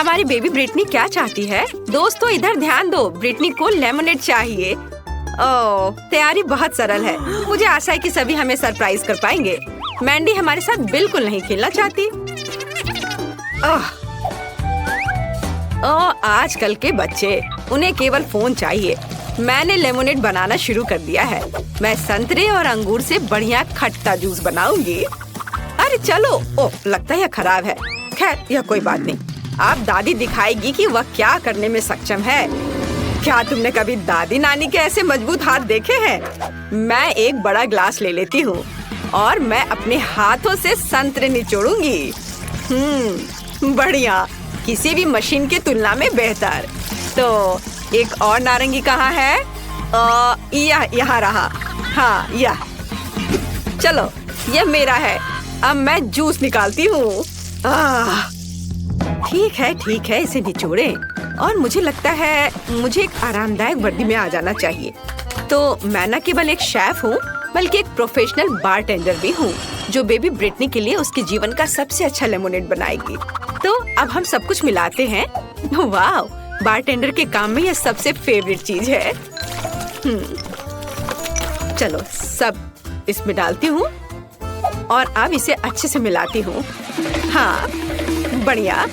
हमारी baby Britney क्या चाहती है? दोस्तों इधर ध्यान दो, ब्रिटनी को लेमनेड चाहिए। ओह, तैयारी बहुत सरल है। मुझे आशा है कि सभी हमें सरप्राइज कर पाएंगे। मैंडी हमारे साथ बिल्कुल नहीं खेलना चाहती। आजकल के बच्चे, उन्हें केवल फोन चाहिए। मैंने लेमनेड बनाना शुरू कर दिया है। मैं संतरे और अंगूर से बढ़िया खट्टा जूस बनाऊंगी। अरे चलो, ओह लगता है यह खराब है। खैर यह कोई बात नहीं। अब दादी दिखाएगी कि वह क्या करने में सक्षम है। क्या तुमने कभी दादी नानी के ऐसे मजबूत हाथ देखे हैं? मैं एक बड़ा ग्लास ले लेती हूँ और मैं अपने हाथों से संतरे निचोड़ूंगी। बढ़िया, किसी भी मशीन की तुलना में बेहतर। तो एक और नारंगी कहाँ है? यहाँ रहा। हाँ यह। चलो यह मेरा है। अब मैं जूस निकालती हूँ। ठीक है, इसे निचोड़ें। और मुझे लगता है मुझे एक आरामदायक वर्दी में आ जाना चाहिए। तो मैं न केवल एक शेफ हूँ, बल्कि एक प्रोफेशनल बारटेंडर भी हूँ, जो बेबी ब्रिटनी के लिए उसके जीवन का सबसे अच्छा लेमोनेड बनाएगी। तो अब हम सब कुछ मिलाते हैं। वाह, बारटेंडर के काम में यह सबसे फेवरेट चीज है। चलो सब इसमें डालती हूँ और अब इसे अच्छे से मिलाती हूँ। हाँ बढ़िया।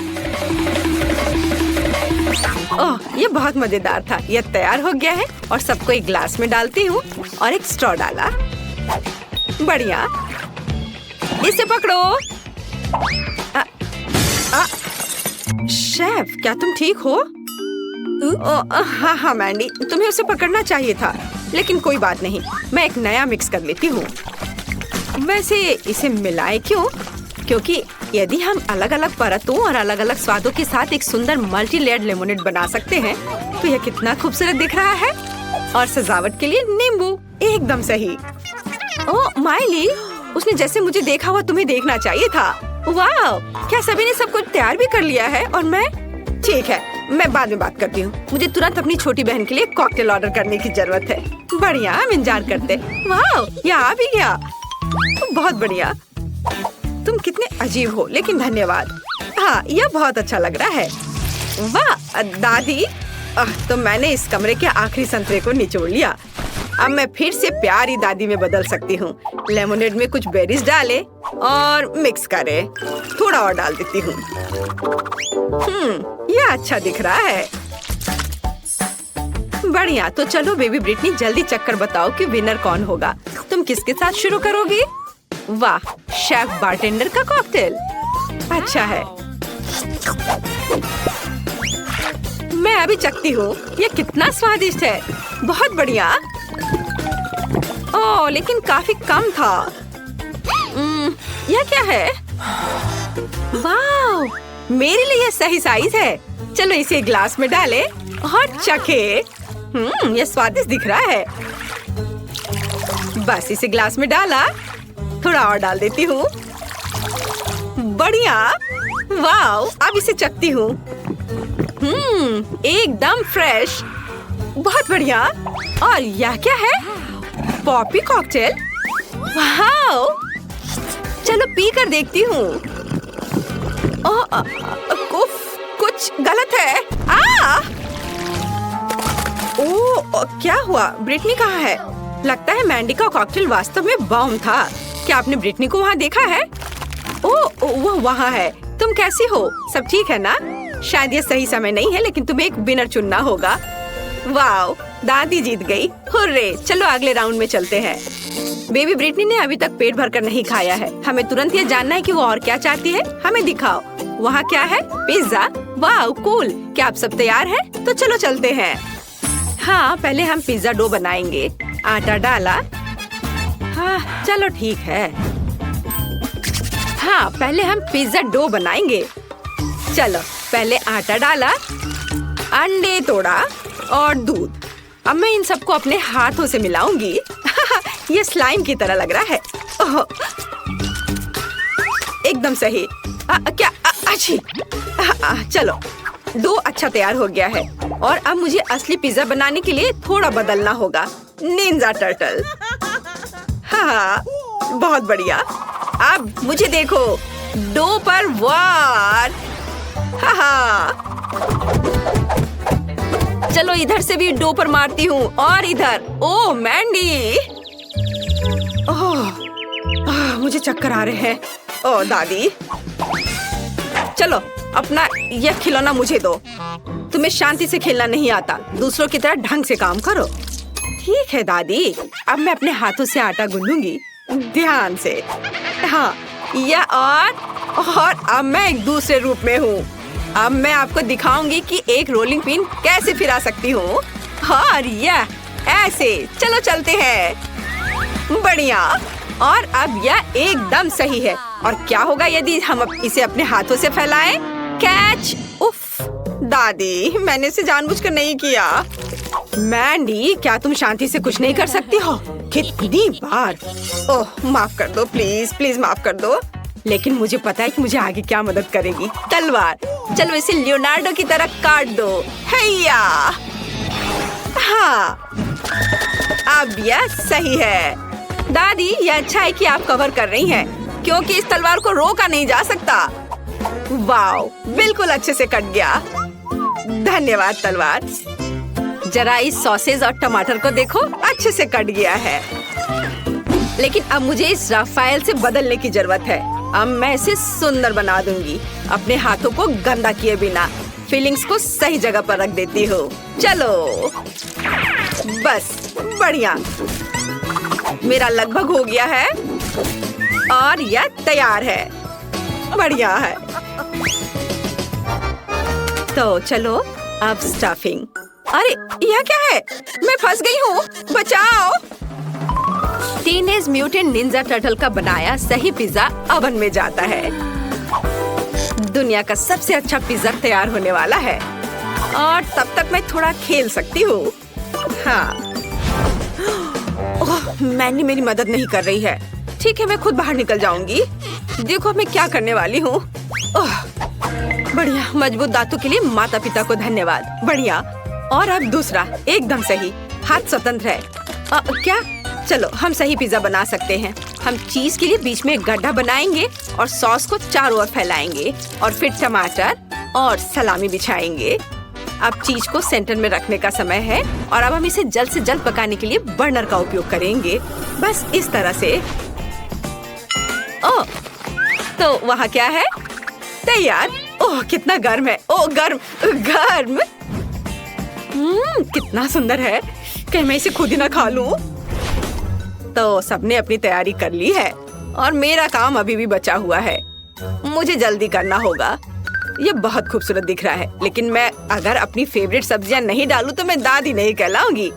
ओह, ये बहुत मजेदार था। यह तैयार हो गया है और सबको एक ग्लास में डालती हूँ और एक स्ट्रॉ डाला। बढ़िया, इसे पकड़ो। शेफ, क्या तुम ठीक हो? हाँ मैंडी, तुम्हें उसे पकड़ना चाहिए था, लेकिन कोई बात नहीं, मैं एक नया मिक्स कर लेती हूँ। वैसे इसे मिलाए क्यों? क्योंकि यदि हम अलग अलग परतों और अलग अलग स्वादों के साथ एक सुंदर मल्टी लेयर्ड लेमोनेड बना सकते हैं, तो यह कितना खूबसूरत दिख रहा है। और सजावट के लिए नींबू, एकदम सही। ओह माइली, उसने जैसे मुझे देखा हुआ तुम्हें देखना चाहिए था। वाह, क्या सभी ने सब कुछ तैयार भी कर लिया है? और मैं? ठीक है, मैं बाद में बात करती हूँ। मुझे तुरंत अपनी छोटी बहन के लिए कॉकटेल ऑर्डर करने की जरूरत है। बढ़िया, हम इंतजार करते। वाह, यह आ भी गया। बहुत बढ़िया। तुम कितने अजीब हो, लेकिन धन्यवाद। हाँ, यह बहुत अच्छा लग रहा है। वाह दादी, तो मैंने इस कमरे के आखिरी संतरे को निचोड़ लिया। अब मैं फिर से प्यारी दादी में बदल सकती हूँ। लेमोनेड में कुछ बेरीज डाले और मिक्स करे। थोड़ा और डाल देती हूँ। यह अच्छा दिख रहा है। बढ़िया, तो चलो बेबी ब्रिटनी, जल्दी चक्कर बताओ कि विनर कौन होगा। तुम किसके साथ शुरू करोगी? वाह, शेफ बारटेंडर का कॉकटेल। अच्छा है, मैं अभी चखती हूँ। यह कितना स्वादिष्ट है। बहुत बढ़िया। ओह, लेकिन काफी कम था। यह क्या है? वाह, मेरे लिए यह सही साइज है। चलो इसे ग्लास में डालें और चखे। यह स्वादिष्ट दिख रहा है। बस इसे ग्लास में डाला, थोड़ा और डाल देती हूँ। बढ़िया। वाव, अब इसे चखती हूँ। एकदम फ्रेश। बहुत बढ़िया। और यह क्या है? Poppy cocktail. वाव, चलो पी कर देखती हूँ। कुछ गलत है। क्या हुआ? ब्रिटनी कहाँ है? लगता है मैंडी का कॉकटेल वास्तव में बॉम्ब था। क्या आपने ब्रिटनी को वहाँ देखा है? वो वहाँ है। तुम कैसी हो? सब ठीक है ना? शायद ये सही समय नहीं है, लेकिन तुम्हें एक विनर चुनना होगा। वाओ, दादी जीत गई। हुर्रे, चलो अगले राउंड में चलते हैं। बेबी ब्रिटनी ने अभी तक पेट भरकर नहीं खाया है। हमें तुरंत ये जानना है कि वो और क्या चाहती है। हमें दिखाओ। वहाँ क्या है? पिज्जा। Wow cool. क्या आप सब तैयार हैं? तो चलो चलते हैं। हाँ, पहले हम पिज्जा डो बनाएंगे। आटा डाला। हाँ चलो ठीक है। हाँ, पहले हम पिज्जा डो बनाएंगे। चलो, पहले आटा डाला, अंडे तोड़ा और दूध। अब मैं इन सबको अपने हाथों से मिलाऊंगी। ये स्लाइम की तरह लग रहा है। एकदम सही। क्या अच्छी। चलो, डो अच्छा तैयार हो गया है और अब मुझे असली पिज्जा बनाने के लिए थोड़ा बदलना होगा। Ninja turtle. हाँ, बहुत बढ़िया। अब मुझे देखो, डो पर वार। हाँ, चलो इधर से भी डो पर मारती हूँ और इधर। ओह मैंडी, मुझे चक्कर आ रहे हैं। ओह दादी, चलो अपना यह खिलौना मुझे दो। तुम्हें शांति से खेलना नहीं आता, दूसरों की तरह ढंग से काम करो। ठीक है दादी, अब मैं अपने हाथों से आटा गूंदूंगी, ध्यान से। हाँ, यह और अब मैं एक दूसरे रूप में हूँ। अब मैं आपको दिखाऊंगी कि एक रोलिंग पिन कैसे फिरा सकती हूँ। और यह ऐसे। चलो चलते हैं। बढ़िया। और अब यह एकदम सही है। और क्या होगा यदि हम इसे अपने हाथों से फैलाएं? कैच। उफ दादी, मैंने इसे जानबूझकर नहीं किया। मैंडी, क्या तुम शांति से कुछ नहीं कर सकती हो? कितनी बार। ओह माफ कर दो, प्लीज प्लीज माफ कर दो। लेकिन मुझे पता है कि मुझे आगे क्या मदद करेगी। तलवार। चलो इसे लियोनार्डो की तरह काट दो। हैया। हाँ, अब यह सही है। दादी, यह अच्छा है कि आप कवर कर रही हैं, क्योंकि इस तलवार को रोका नहीं जा सकता। वाओ, बिल्कुल अच्छे से कट गया। धन्यवाद तलवार। जरा इस सॉसेज और टमाटर को देखो, अच्छे से कट गया है। लेकिन अब मुझे इस राफेल से बदलने की जरूरत है। अब मैं इसे सुंदर बना दूंगी, अपने हाथों को गंदा किए बिना। फीलिंग्स को सही जगह पर रख देती हूँ। चलो बस, बढ़िया। मेरा लगभग हो गया है और यह तैयार है। बढ़िया है। तो चलो अब स्टफिंग। अरे यह क्या है? मैं फंस गई हूँ, बचाओ। टीनेज म्यूटेंट निंजा टर्टल का बनाया सही पिज्जा ओवन में जाता है। दुनिया का सबसे अच्छा पिज्जा तैयार होने वाला है। और तब तक मैं थोड़ा खेल सकती हूँ। हाँ, ओह, मैंने मेरी मदद नहीं कर रही है। ठीक है, मैं खुद बाहर निकल जाऊंगी। देखो मैं क्या करने वाली हूँ। बढ़िया, मजबूत दांतों के लिए माता पिता को धन्यवाद। बढ़िया। और अब दूसरा, एकदम सही। हाथ स्वतंत्र है। क्या? चलो हम सही पिज्जा बना सकते हैं। हम चीज के लिए बीच में एक गड्ढा बनाएंगे और सॉस को चारों ओर फैलाएंगे और फिर टमाटर और सलामी बिछाएंगे। अब चीज को सेंटर में रखने का समय है और अब हम इसे जल्द से जल्द पकाने के लिए बर्नर का उपयोग करेंगे। बस इस तरह से। ओह, तो वहाँ क्या है? तैयार। ओह कितना गर्म है। ओह गर्म गर्म। कितना सुंदर है। कहीं मैं इसे खुद ही ना खा लूं? तो सबने अपनी तैयारी कर ली है और मेरा काम अभी भी बचा हुआ है। मुझे जल्दी करना होगा। ये बहुत खूबसूरत दिख रहा है, लेकिन मैं अगर अपनी फेवरेट सब्जियां नहीं डालूं तो मैं दादी नहीं कहलाऊंगी।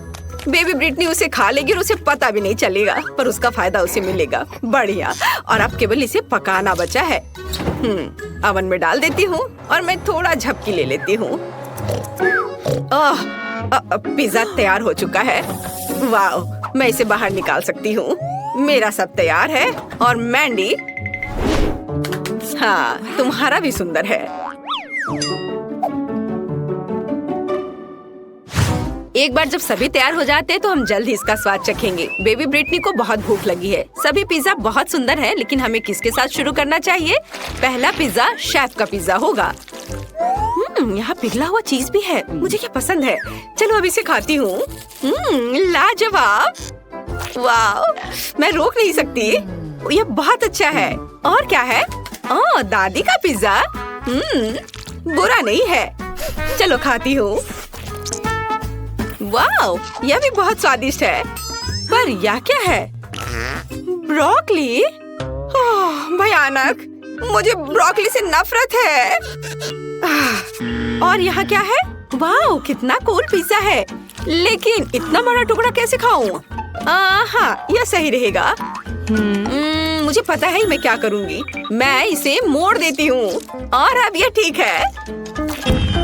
बेबी ब्रिटनी उसे खा लेगी और उसे पता भी नहीं चलेगा, पर उसका फायदा उसे मिलेगा। बढ़िया। और अब केवल इसे पकाना बचा है। ओवन में डाल देती हूँ और मैं थोड़ा झपकी ले लेती हूँ। पिज्जा तैयार हो चुका है। वाह, मैं इसे बाहर निकाल सकती हूँ। मेरा सब तैयार है और मैंडी, हाँ तुम्हारा भी सुंदर है। एक बार जब सभी तैयार हो जाते हैं तो हम जल्द ही इसका स्वाद चखेंगे। बेबी ब्रिटनी को बहुत भूख लगी है। सभी पिज्जा बहुत सुंदर है, लेकिन हमें किसके साथ शुरू करना चाहिए? पहला पिज्जा शेफ का पिज्जा होगा। यहाँ पिघला हुआ चीज भी है, मुझे क्या पसंद है। चलो अब इसे खाती हूँ। लाजवाब। वाह, मैं रोक नहीं सकती। यह बहुत अच्छा है। और क्या है? ओह, दादी का पिज्जा। बुरा नहीं है। चलो खाती हूँ। वाह, यह भी बहुत स्वादिष्ट है। पर यह क्या है? ब्रोकली। ओह, भयानक। मुझे ब्रोकली से नफरत है। और यहाँ क्या है? वाह, कितना कूल पिज्जा है। लेकिन इतना बड़ा टुकड़ा कैसे खाऊं? हाँ, यह सही रहेगा। मुझे पता है मैं क्या करूँगी। मैं इसे मोड़ देती हूँ और अब यह ठीक है।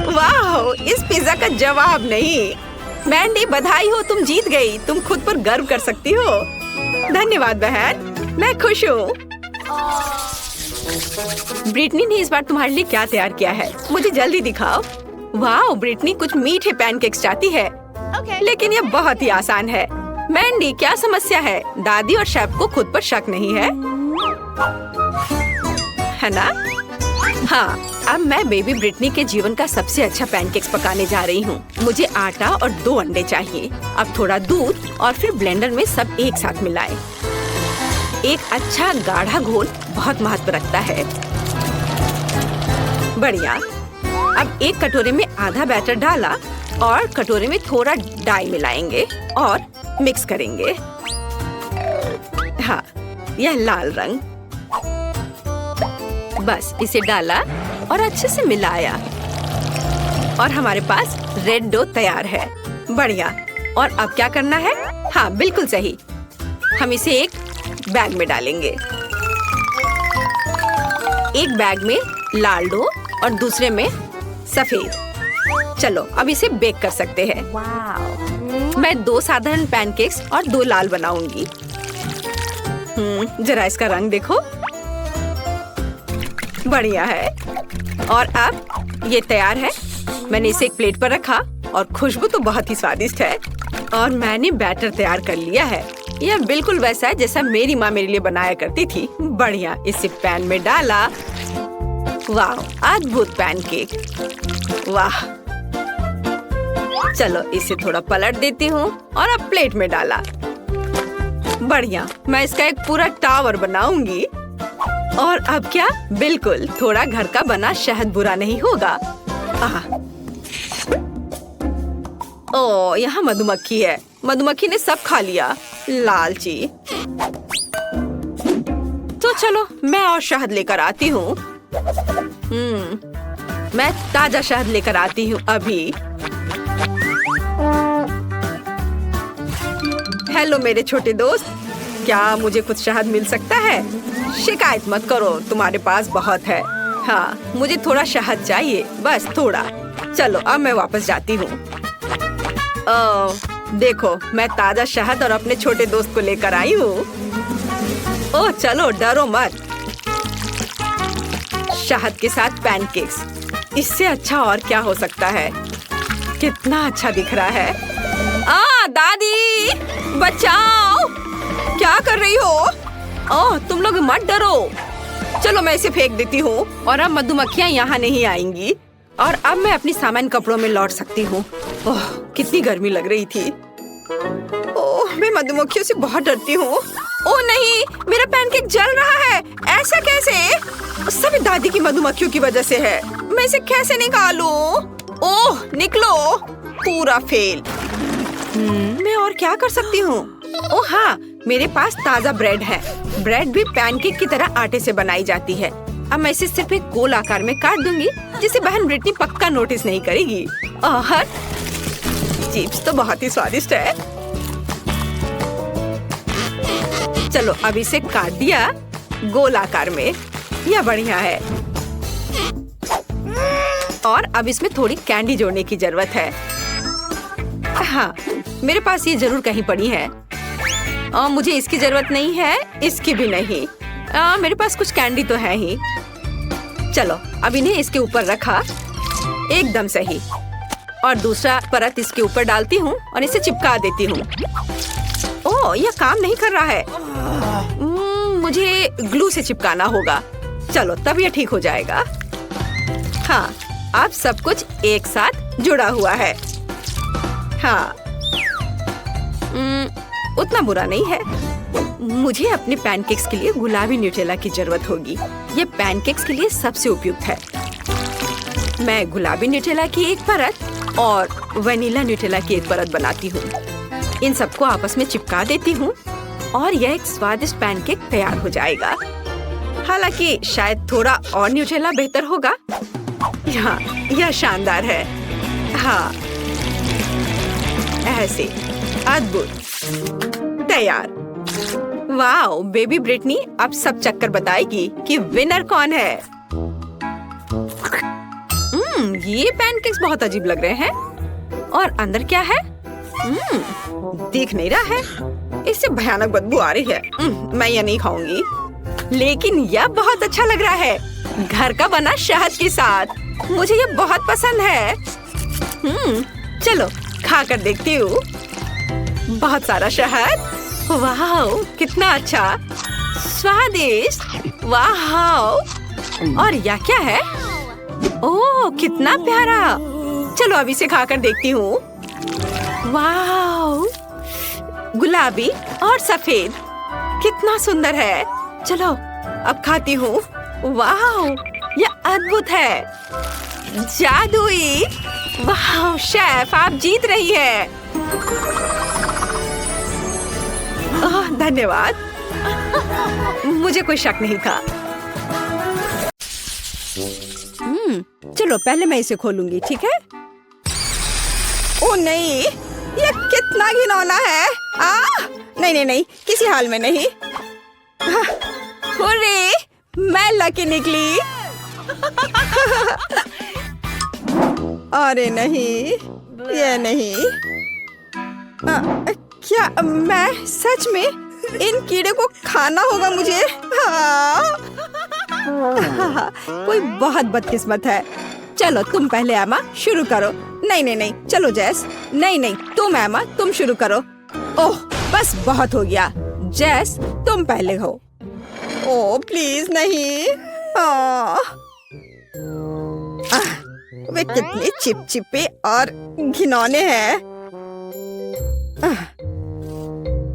वाह, इस पिज्जा का जवाब नहीं। मैंडी, बधाई हो, तुम जीत गई। तुम खुद पर गर्व कर सकती हो। धन्यवाद बहन, मैं खुश हूँ। ब्रिटनी ने इस बार तुम्हारे लिए क्या तैयार किया है? मुझे जल्दी दिखाओ। वाह, ब्रिटनी कुछ मीठे पैनकेक्स चाहती है। लेकिन यह बहुत ही आसान है। मैंडी, क्या समस्या है? दादी और शेफ को खुद पर शक नहीं है, है ना? हाँ, अब मैं बेबी ब्रिटनी के जीवन का सबसे अच्छा पैनकेक्स पकाने जा रही हूँ। मुझे आटा और 2 अंडे चाहिए। अब थोड़ा दूध और फिर ब्लेंडर में सब एक साथ मिलाएं। एक अच्छा गाढ़ा घोल बहुत महत्व रखता है। बढ़िया। अब एक कटोरे में आधा बैटर डाला और कटोरे में थोड़ा डाई मिलाएंगे और मिक्स करेंगे। हाँ, यह लाल रंग। बस इसे डाला और अच्छे से मिलाया और हमारे पास रेड डो तैयार है। बढ़िया। और अब क्या करना है? हाँ, बिल्कुल सही। हम इसे एक बैग में डालेंगे। एक बैग में लाल डो और दूसरे में सफेद। चलो अब इसे बेक कर सकते हैं। मैं 2 साधारण पैनकेक्स और 2 लाल बनाऊंगी। जरा इसका रंग देखो। बढ़िया है। और अब ये तैयार है। मैंने इसे एक प्लेट पर रखा और खुशबू तो बहुत ही स्वादिष्ट है। और मैंने बैटर तैयार कर लिया है। यह बिल्कुल वैसा है जैसा मेरी माँ मेरे लिए बनाया करती थी। बढ़िया। इसे पैन में डाला। वाह, अद्भुत पैनकेक। वाह। चलो इसे थोड़ा पलट देती हूँ और अब प्लेट में डाला। बढ़िया। मैं इसका एक पूरा टावर बनाऊंगी। और अब क्या? बिल्कुल, थोड़ा घर का बना शहद बुरा नहीं होगा। ओह, यहाँ मधुमक्खी है। मधुमक्खी ने सब खा लिया। लालची। तो चलो मैं और शहद लेकर आती हूँ। मैं ताजा शहद लेकर आती हूँ अभी। हेलो मेरे छोटे दोस्त, क्या मुझे कुछ शहद मिल सकता है? शिकायत मत करो, तुम्हारे पास बहुत है। हाँ, मुझे थोड़ा शहद चाहिए, बस थोड़ा। चलो अब मैं वापस जाती हूँ। देखो, मैं ताजा शहद और अपने छोटे दोस्त को लेकर आई हूँ। ओह चलो, डरो मत। शहद के साथ पैनकेक्स, इससे अच्छा और क्या हो सकता है? कितना अच्छा दिख रहा है। दादी बचाओ! क्या कर रही हो? ओह, तुम लोग मत डरो। चलो मैं इसे फेंक देती हूँ और अब मधुमक्खियाँ यहाँ नहीं आएंगी। और अब मैं अपनी सामान्य कपड़ों में लौट सकती हूँ। ओह, कितनी गर्मी लग रही थी। ओह, मैं मधुमक्खियों से बहुत डरती हूँ। ओह नहीं, मेरा पैनकेक जल रहा है। ऐसा कैसे? सभी दादी की मधुमक्खियों की वजह से है। मैं इसे कैसे निकालूं? ओह, निकलो। पूरा फेल। मैं और क्या कर सकती हूँ? ओह हाँ, मेरे पास ताजा ब्रेड है। ब्रेड भी पैनकेक की तरह आटे से बनाई जाती है। अब मैं इसे सिर्फ एक गोल आकार में काट दूंगी, जिसे बहन ब्रिटनी पक्का नोटिस नहीं करेगी। और चिप्स तो बहुत ही स्वादिष्ट है। चलो अब इसे काट दिया गोल आकार में। यह बढ़िया है। और अब इसमें थोड़ी कैंडी जोड़ने की जरूरत है। हाँ, मेरे पास ये जरूर कहीं पड़ी है। मुझे इसकी जरूरत नहीं है, इसकी भी नहीं। मेरे पास कुछ कैंडी तो है ही। चलो अब इन्हें इसके ऊपर रखा। एकदम सही। और दूसरा परत इसके ऊपर डालती हूँ और इसे चिपका देती हूँ। ओह, यह काम नहीं कर रहा है। मुझे ग्लू से चिपकाना होगा। चलो तब यह ठीक हो जाएगा। हाँ, अब सब कुछ एक साथ जुड़ा हुआ है। हाँ, उतना बुरा नहीं है। मुझे अपने पैनकेक्स के लिए गुलाबी न्यूटेला की जरूरत होगी। ये पैनकेक्स के लिए सबसे उपयुक्त है। मैं गुलाबी न्यूटेला की एक परत और वनीला न्यूटेला की एक परत बनाती हूँ। इन सबको आपस में चिपका देती हूँ और यह एक स्वादिष्ट पैनकेक तैयार हो जाएगा। हालांकि शायद थोड़ा और न्यूटेला बेहतर होगा। हाँ, यह शानदार है। हाँ, ऐसे अद्भुत। तैयार। वाओ, बेबी ब्रिटनी अब सब चक्कर बताएगी कि विनर कौन है। ये पैनकेक्स बहुत अजीब लग रहे हैं। और अंदर क्या है? दिख नहीं रहा है। इससे भयानक बदबू आ रही है। मैं ये नहीं खाऊंगी। लेकिन यह बहुत अच्छा लग रहा है। घर का बना शहद के साथ। मुझे ये बहुत पसंद है। चलो खा कर देखती हूँ। बहुत सारा शहद। वाह, कितना अच्छा, स्वादिष्ट। वाह। और यह क्या है? ओह कितना प्यारा। चलो अब इसे खाकर देखती हूँ। वाह, गुलाबी और सफेद, कितना सुंदर है। चलो अब खाती हूँ। वाह, यह अद्भुत है, जादुई। वाह शेफ, आप जीत रही है। धन्यवाद, मुझे कोई शक नहीं था। चलो पहले मैं इसे खोलूंगी, ठीक है? ओह नहीं, ये कितना घिनौना है। नहीं नहीं नहीं, किसी हाल में नहीं। हुर्रे, मैं लकी निकली। अरे नहीं, ये नहीं। क्या मैं सच में इन कीड़े को खाना होगा मुझे? कोई बहुत बदकिस्मत है। चलो तुम पहले एमा शुरू करो। नहीं नहीं नहीं, चलो जैस। नहीं नहीं, तुम एमा, तुम शुरू करो। ओह बस बहुत हो गया। जैस तुम पहले हो। ओह प्लीज नहीं। वे कितने चिपचिपे और घिनौने हैं।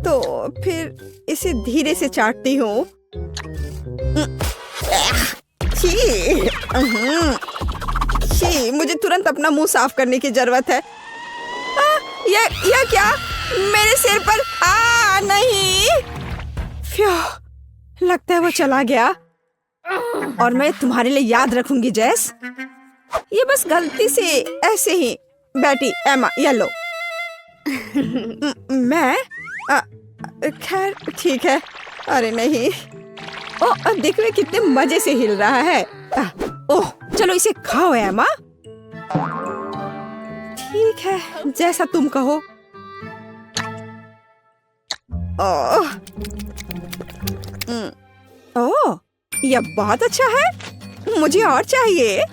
तो फिर इसे धीरे से चाटती हूँ। छी, मुझे तुरंत अपना मुंह साफ करने की जरूरत है। यह क्या मेरे सिर पर? नहीं, लगता है वो चला गया। और मैं तुम्हारे लिए याद रखूंगी जैस। ये बस गलती से ऐसे ही बैठी। एमा ये लो। मैं खैर ठीक है। अरे नहीं, अब देखो कितने मजे से हिल रहा है। ओह चलो इसे खाओ एमा। ठीक है, जैसा तुम कहो। ओह यह बहुत अच्छा है। मुझे और चाहिए,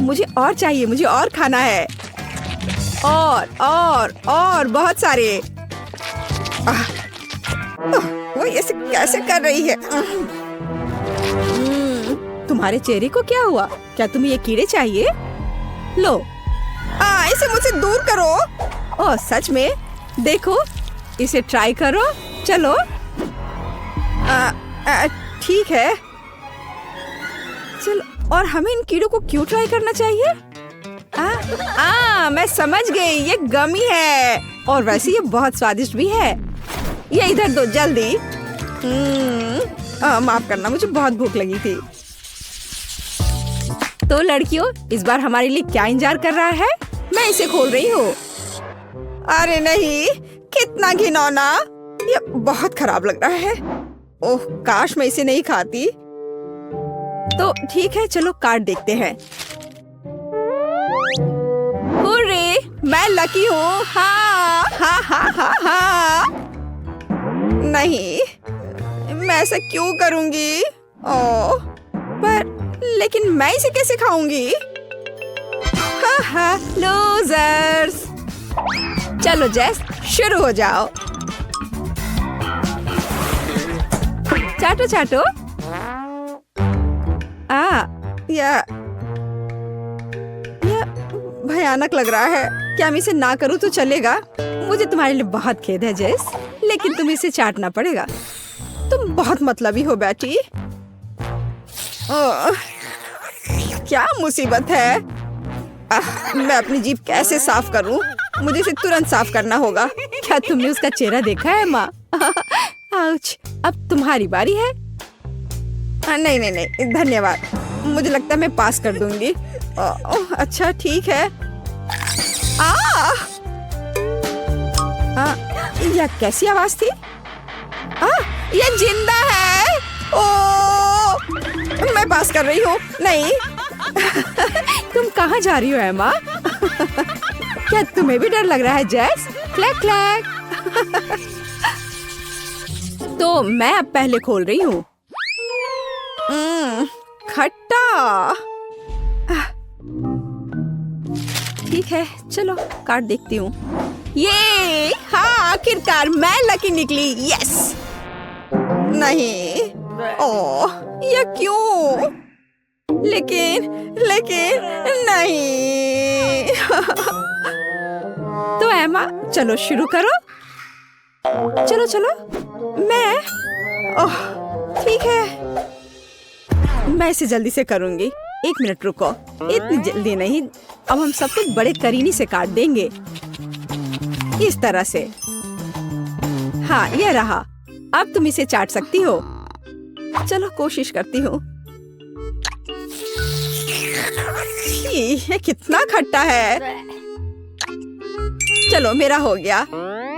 मुझे और चाहिए, मुझे और खाना है। और बहुत सारे। वो ऐसे कैसे कर रही है? तुम्हारे चेहरे को क्या हुआ? क्या तुम्हें ये कीड़े चाहिए? लो, इसे मुझसे दूर करो। ओह सच में? देखो, इसे ट्राई करो। चलो ठीक है। चलो, और हमें इन कीड़ों को क्यों ट्राई करना चाहिए? मैं समझ गई, ये गमी है। और वैसे ये बहुत स्वादिष्ट भी है। ये इधर दो जल्दी। माफ करना, मुझे बहुत भूख लगी थी। तो लड़कियों, इस बार हमारे लिए क्या इंतजार कर रहा है? मैं इसे खोल रही हूँ। अरे नहीं, कितना घिनौना। ये बहुत खराब लग रहा है। ओह काश मैं इसे नहीं खाती। तो ठीक है, चलो कार्ड देखते हैं। हुर्रे, मैं लकी हूँ। हाँ। नहीं, मैं ऐसा क्यों करूँगी? पर लेकिन मैं इसे कैसे खाऊंगी? लूजर्स। चलो जैस, शुरू हो जाओ। चाटो चाटो। यह भयानक लग रहा है। क्या मैं इसे ना करूँ तो चलेगा? मुझे तुम्हारे लिए बहुत खेद है जैस, लेकिन तुम इसे चाटना पड़ेगा। तुम बहुत मतलबी हो बेटी। क्या मुसीबत है। मैं अपनी जीभ कैसे साफ करूं? मुझे इसे तुरंत साफ करना होगा। क्या तुमने उसका चेहरा देखा है माँ? आउच, अब तुम्हारी बारी है। नहीं, धन्यवाद। मुझे लगता है मैं पास कर दूंगी। अच्छा ठीक है। यह कैसी आवाज थी? यह जिंदा है। मैं पास कर रही हूँ। नहीं। तुम कहाँ जा रही हो एमा? क्या तुम्हें भी डर लग रहा है जैस? Clack clack. तो मैं अब पहले खोल रही हूँ। खट्टा। ठीक है, चलो कार्ड देखती हूँ। ये आखिरकार मैं लकी निकली। यस। नहीं, ये क्यों? लेकिन लेकिन नहीं। तो एमा, चलो शुरू करो। चलो चलो। मैं ओह ठीक है, मैं इसे जल्दी से करूंगी। 1 मिनट रुको, इतनी जल्दी नहीं। अब हम सब कुछ बड़े करीनी से काट देंगे, इस तरह से। हाँ, ये रहा। अब तुम इसे चाट सकती हो। चलो कोशिश करती हूँ। ये कितना खट्टा है। चलो मेरा हो गया।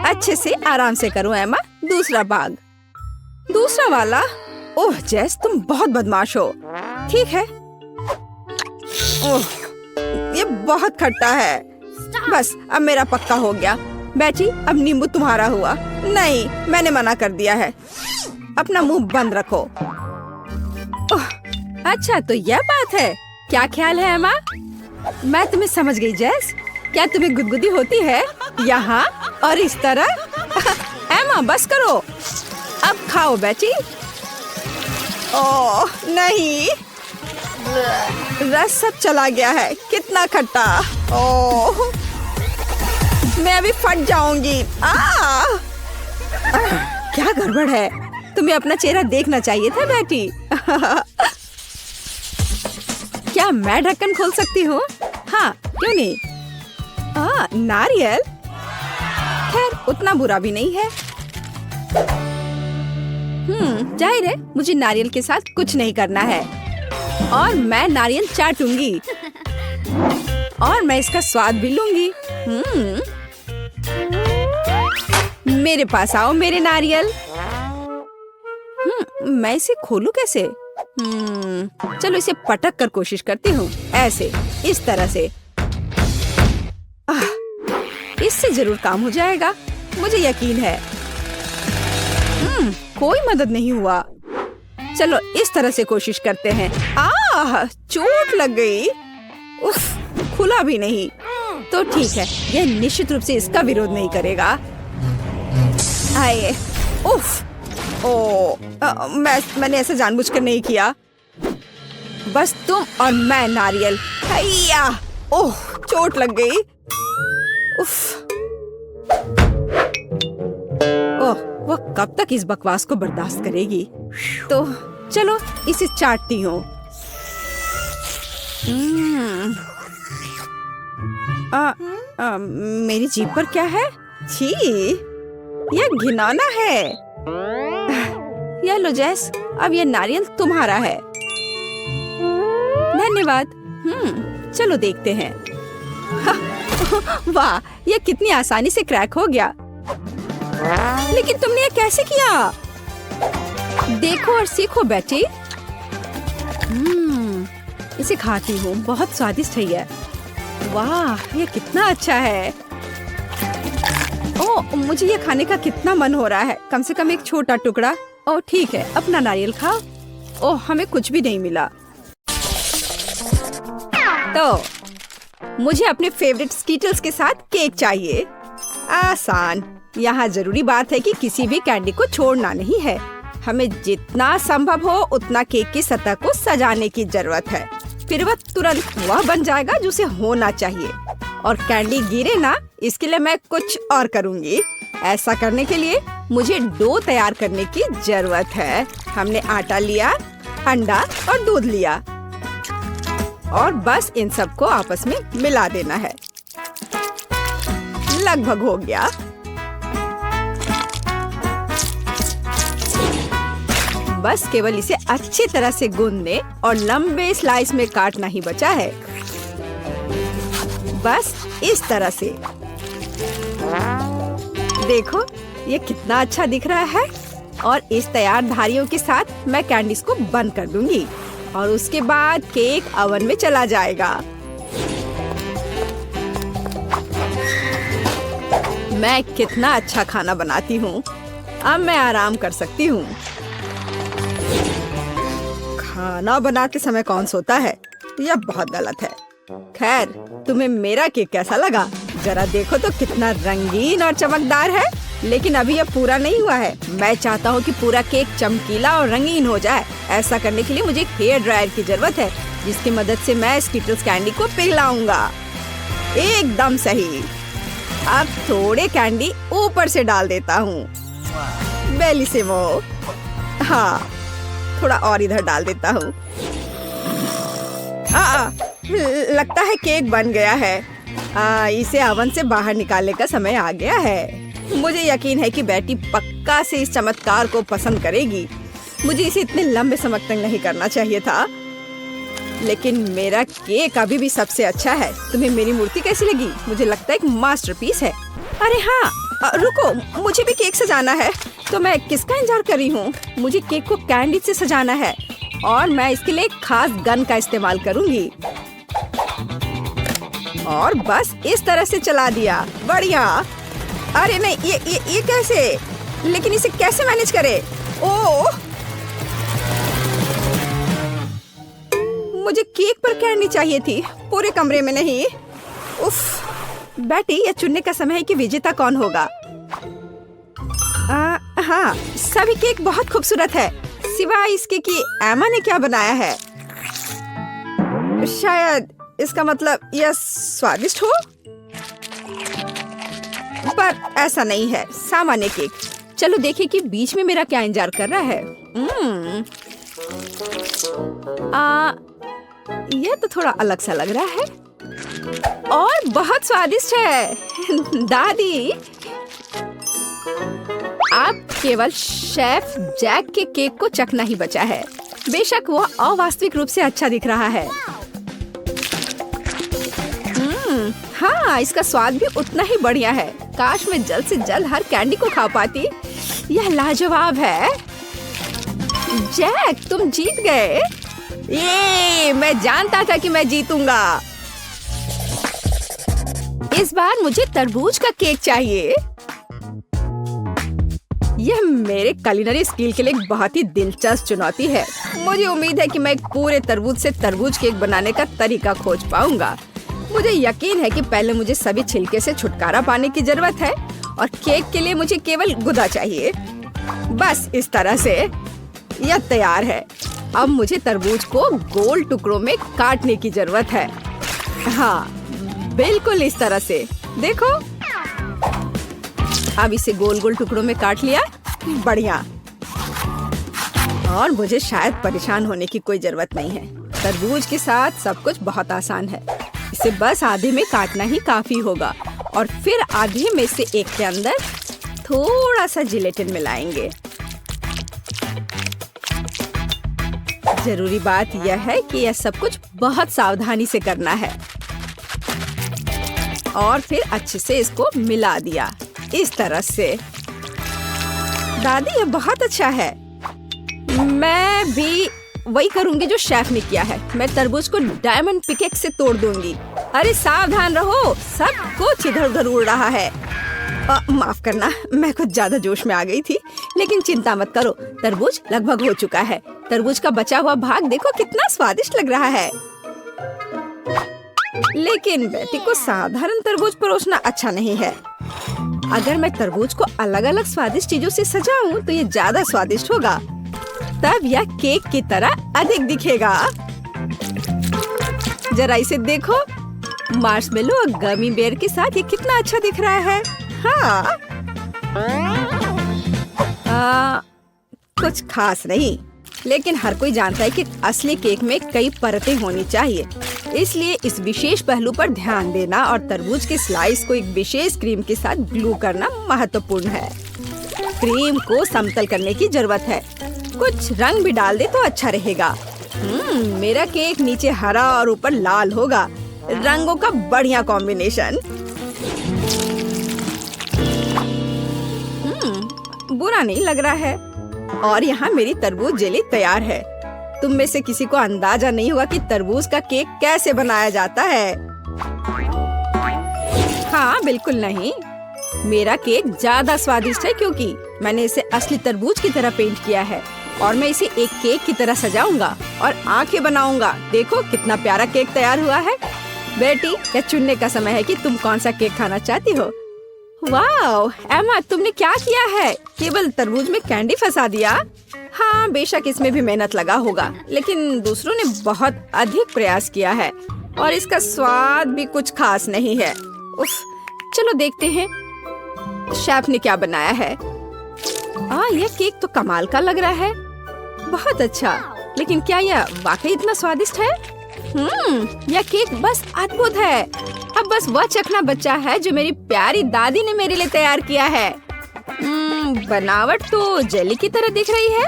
अच्छे से आराम से करो एमा। दूसरा भाग, दूसरा वाला। ओह जेस, तुम बहुत बदमाश हो। ठीक है। ओह, ये बहुत खट्टा है। बस अब मेरा पक्का हो गया। बेटी, अब नींबू तुम्हारा हुआ। नहीं, मैंने मना कर दिया है। अपना मुंह बंद रखो। ओह, अच्छा तो यह बात है। क्या ख्याल है एमा? मैं तुम्हें समझ गई जेस। क्या तुम्हें गुदगुदी होती है यहाँ और इस तरह? एमा बस करो, अब खाओ बेटी। ओह नहीं, रस सब चला गया है। कितना खट्टा। ओह, मैं अभी फट जाऊंगी। क्या गड़बड़ है? तुम्हें अपना चेहरा देखना चाहिए था बेटी। क्या मैं ढक्कन खोल सकती हूँ? हाँ, क्यों नहीं। नारियल। खैर, उतना बुरा भी नहीं है। जाहिर है मुझे नारियल के साथ कुछ नहीं करना है। और मैं नारियल चाटूंगी और मैं इसका स्वाद भी लूंगी। मेरे पास आओ मेरे नारियल। मैं इसे खोलूं कैसे? चलो इसे पटक कर कोशिश करती हूँ। ऐसे, इस तरह से। इससे जरूर काम हो जाएगा, मुझे यकीन है। कोई मदद नहीं हुआ। चलो इस तरह से कोशिश करते हैं। चोट लग गई। उफ, खुला भी नहीं। तो ठीक है, यह निश्चित रूप से इसका विरोध नहीं करेगा। आइए। उफ, मैंने ऐसा जानबूझकर नहीं किया। बस तुम और मैं नारियल। हैया, ओह चोट लग गई। उफ। ओह, वो कब तक इस बकवास को बर्दाश्त करेगी? तो चलो इसे चाटती हूँ। मेरी जीभ पर क्या है? छी, यह घिनौना है। यह लो जेस, अब यह नारियल तुम्हारा है। धन्यवाद। चलो देखते हैं। वाह, यह कितनी आसानी से क्रैक हो गया। लेकिन तुमने यह कैसे किया? देखो और सीखो बेटी। इसे खाती हूँ, बहुत स्वादिष्ट है यह। वाह, यह कितना अच्छा है। ओह, मुझे यह खाने का कितना मन हो रहा है। कम से कम एक छोटा टुकड़ा। ओह ठीक है, अपना नारियल खाओ। ओह, हमें कुछ भी नहीं मिला। तो मुझे अपने फेवरेट स्कीटल्स के साथ केक चाहिए। आसान। यहाँ जरूरी बात है कि किसी भी कैंडी को छोड़ना नहीं है। हमें जितना संभव हो उतना केक की सतह को सजाने की जरूरत है। फिर वह तुरंत वह बन जाएगा जो उसे होना चाहिए। और कैंडी गिरे ना, इसके लिए मैं कुछ और करूँगी। ऐसा करने के लिए मुझे डो तैयार करने की जरूरत है। हमने आटा लिया, अंडा और दूध लिया और बस इन सबको आपस में मिला देना है। लगभग हो गया। बस केवल इसे अच्छी तरह से गूंदने और लंबे स्लाइस में काटना ही बचा है। बस इस तरह से। देखो ये कितना अच्छा दिख रहा है। और इस तैयार धारियों के साथ मैं कैंडीज को बंद कर दूंगी और उसके बाद केक ओवन में चला जाएगा। मैं कितना अच्छा खाना बनाती हूँ। अब मैं आराम कर सकती हूँ। खाना बनाते समय कौन सोता है? यह बहुत गलत है। खैर, तुम्हें मेरा केक कैसा लगा? जरा देखो तो कितना रंगीन और चमकदार है। लेकिन अभी यह पूरा नहीं हुआ है। मैं चाहता हूँ कि पूरा केक चमकीला और रंगीन हो जाए। ऐसा करने के लिए मुझे एक हेयर ड्रायर की जरूरत है। जिसकी मदद से मैं स्किटल्स कैंडी को पिघलाऊंगा। एकदम सही। अब थोड़े कैंडी ऊपर से डाल देता हूँ। बेलिसिमो। हाँ, थोड़ा और इधर डाल देता हूँ। लगता है केक बन गया है। इसे ओवन से बाहर निकालने का समय आ गया है। मुझे यकीन है कि बेटी पक्का से इस चमत्कार को पसंद करेगी। मुझे इसे इतने लंबे समय तक नहीं करना चाहिए था, लेकिन मेरा केक अभी भी सबसे अच्छा है। तुम्हें मेरी मूर्ति कैसी लगी? मुझे लगता है एक मास्टरपीस है। अरे हाँ, रुको, मुझे भी केक सजाना है। तो मैं किसका इंतजार कर रही हूँ? मुझे केक को कैंडी से सजाना है और मैं इसके लिए एक खास गन का इस्तेमाल करूंगी। और बस इस तरह से चला दिया। बढ़िया। अरे नहीं, ये कैसे? लेकिन इसे कैसे मैनेज करे? ओह, मुझे केक पर कैंडी चाहिए थी, पूरे कमरे में नहीं। उफ, बेटी, यह चुनने का समय है कि विजेता कौन होगा। हाँ, सभी केक बहुत खूबसूरत है, सिवाय इसके कि एमा ने क्या बनाया है। शायद इसका मतलब यह स्वादिष्ट हो, पर ऐसा नहीं है। सामान्य केक। चलो देखें कि बीच में मेरा क्या इंतजार कर रहा है। यह तो थोड़ा अलग सा लग रहा है और बहुत स्वादिष्ट है। दादी, आप केवल शेफ जैक के केक को चखना ही बचा है। बेशक वह अवास्तविक रूप से अच्छा दिख रहा है। हाँ, इसका स्वाद भी उतना ही बढ़िया है। काश मैं जल्द से जल्द हर कैंडी को खा पाती। यह लाजवाब है। जैक, तुम जीत गए। ये मैं जानता था कि मैं जीतूंगा। इस बार मुझे तरबूज का केक चाहिए। यह मेरे कुलिनरी स्किल के लिए एक बहुत ही दिलचस्प चुनौती है। मुझे उम्मीद है कि मैं एक पूरे तरबूज से तरबूज केक बनाने का तरीका खोज पाऊंगा। मुझे यकीन है कि पहले मुझे सभी छिलके से छुटकारा पाने की जरूरत है और केक के लिए मुझे केवल गुदा चाहिए। बस इस तरह से यह तैयार है। अब मुझे तरबूज को गोल टुकड़ों में काटने की जरूरत है। हाँ, बिल्कुल इस तरह से। देखो, अब इसे गोल गोल टुकड़ों में काट लिया। बढ़िया। और मुझे शायद परेशान होने की कोई जरूरत नहीं है। तरबूज के साथ सब कुछ बहुत आसान है। इसे बस आधे में काटना ही काफी होगा और फिर आधे में से एक के अंदर थोड़ा सा जिलेटिन मिलाएंगे। जरूरी बात यह है कि यह सब कुछ बहुत सावधानी से करना है। और फिर अच्छे से इसको मिला दिया इस तरह से। दादी, यह बहुत अच्छा है। मैं भी वही करूंगी जो शेफ ने किया है। मैं तरबूज को डायमंड पिकेक्स से तोड़ दूंगी। अरे सावधान रहो, सब कुछ इधर उधर उड़ रहा है। माफ करना, मैं कुछ ज्यादा जोश में आ गई थी। लेकिन चिंता मत करो, तरबूज लगभग हो चुका है। तरबूज का बचा हुआ भाग देखो कितना स्वादिष्ट लग रहा है। लेकिन बेटी को साधारण तरबूज परोसना अच्छा नहीं है। अगर मैं तरबूज को अलग अलग स्वादिष्ट चीजों से सजाऊं तो ये ज्यादा स्वादिष्ट होगा। तब यह केक की तरह अधिक दिखेगा। जरा इसे देखो, मार्शमेलो और गमी बेयर के साथ ये कितना अच्छा दिख रहा है। हाँ, कुछ खास नहीं, लेकिन हर कोई जानता है कि असली केक में कई परतें होनी चाहिए। इसलिए इस विशेष पहलू पर ध्यान देना और तरबूज के स्लाइस को एक विशेष क्रीम के साथ ग्लू करना महत्वपूर्ण है। क्रीम को समतल करने की जरूरत है। कुछ रंग भी डाल दे तो अच्छा रहेगा। मेरा केक नीचे हरा और ऊपर लाल होगा। रंगों का बढ़िया कॉम्बिनेशन। बुरा नहीं लग रहा है। और यहाँ मेरी तरबूज जेली तैयार है। तुम में से किसी को अंदाजा नहीं होगा कि तरबूज का केक कैसे बनाया जाता है। हाँ, बिल्कुल नहीं। मेरा केक ज्यादा स्वादिष्ट है क्योंकि मैंने इसे असली तरबूज की तरह पेंट किया है और मैं इसे एक केक की तरह सजाऊंगा और आंखें बनाऊंगा। देखो कितना प्यारा केक तैयार हुआ है। बेटी, यह चुनने का समय है कि तुम कौन सा केक खाना चाहती हो। वाह एमा, तुमने क्या किया है? केवल तरबूज में कैंडी फंसा दिया। हाँ, बेशक इसमें भी मेहनत लगा होगा, लेकिन दूसरों ने बहुत अधिक प्रयास किया है और इसका स्वाद भी कुछ खास नहीं है। उफ, चलो देखते हैं शेफ ने क्या बनाया है। यह केक तो कमाल का लग रहा है। बहुत अच्छा, लेकिन क्या यह वाकई इतना स्वादिष्ट है? यह केक बस अद्भुत है। अब बस वह चखना बचा है जो मेरी प्यारी दादी ने मेरे लिए तैयार किया है। बनावट तो जेली की तरह दिख रही है।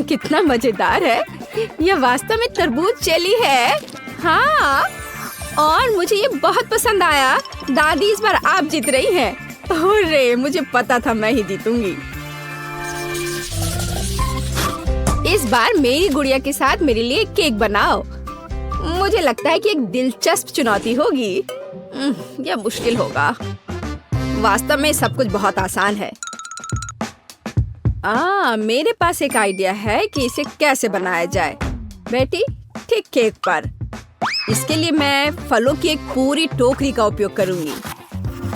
कितना मजेदार है। यह वास्तव में तरबूज जेली है। हाँ, और मुझे ये बहुत पसंद आया। दादी, इस बार आप जीत रही हैं। अरे, मुझे पता था मैं ही जीतूंगी। इस बार मेरी गुड़िया के साथ मेरे लिए केक बनाओ। मुझे लगता है कि एक दिलचस्प चुनौती होगी। यह मुश्किल होगा। वास्तव में सब कुछ बहुत आसान है। मेरे पास एक आइडिया है कि इसे कैसे बनाया जाए। बेटी, ठीक केक पर। इसके लिए मैं फलों की एक पूरी टोकरी का उपयोग करूंगी,